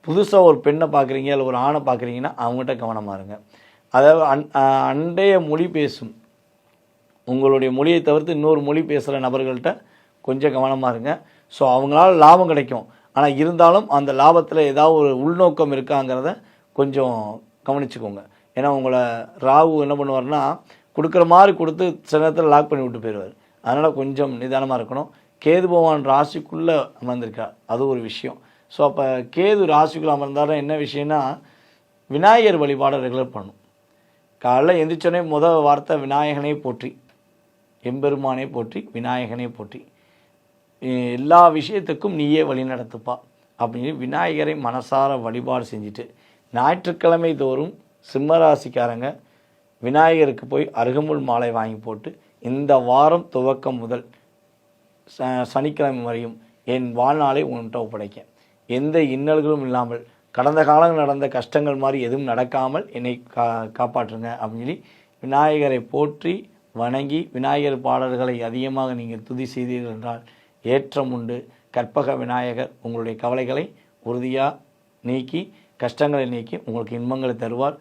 புதுசாக ஒரு பெண்ணை பார்க்குறீங்க இல்லை ஒரு ஆணை பார்க்குறீங்கன்னா அவங்ககிட்ட கவனமாக இருங்க. அதாவது அண்டைய மொழி பேசும் உங்களுடைய மொழியை தவிர்த்து இன்னொரு மொழி பேசுகிற நபர்கள்ட்ட கொஞ்சம் கவனமாக இருங்க. ஸோ அவங்களால லாபம் கிடைக்கும், ஆனால் இருந்தாலும் அந்த லாபத்தில் ஏதாவது ஒரு உள்நோக்கம் இருக்காங்கிறத கொஞ்சம் கவனிச்சுக்கோங்க. ஏன்னா உங்களை ராகு என்ன பண்ணுவார்னா கொடுக்குற மாதிரி கொடுத்து சில நேரத்தில் லாக் பண்ணி விட்டு போயிடுவார். அதனால் கொஞ்சம் நிதானமாக இருக்கணும். கேது பகவான் ராசிக்குள்ளே அமர்ந்திருக்கார், அது ஒரு விஷயம். ஸோ அப்போ கேது ராசிக்குள்ளே அமர்ந்தாலும் என்ன விஷயம்னா விநாயகர் வழிபாடை ரெகுலர் பண்ணும். காலைல எந்திரிச்சோடனே முதல் வார்த்தை விநாயகனே போற்றி, எம்பெருமானே போற்றி, விநாயகனே போற்றி, எல்லா விஷயத்துக்கும் நீயே வழி நடத்துப்பா அப்படின்னு விநாயகரை மனசார வழிபாடு செஞ்சுட்டு ஞாயிற்றுக்கிழமை தோறும் சிம்மராசிக்காரங்க விநாயகருக்கு போய் அருகம்புல் மாலை வாங்கி போட்டு இந்த வாரம் துவக்கம் முதல் சனிக்கிழமை வரையும் என் வாழ்நாளை உன்கிட்ட ஒப்படைக்க, எந்த இன்னல்களும் இல்லாமல் கடந்த காலங்கள் நடந்த கஷ்டங்கள் மாதிரி எதுவும் நடக்காமல் என்னை காப்பாற்றுங்க அப்படின்னு சொல்லி விநாயகரை போற்றி வணங்கி விநாயகர் பாடல்களை அதிகமாக நீங்கள் துதி செய்தீர்கள் என்றால் ஏற்றம் உண்டு. கற்பக விநாயகர் உங்களுடைய கவலைகளை உறுதியாக நீக்கி கஷ்டங்களை நீக்கி உங்களுக்கு இன்பங்களை தருவார்.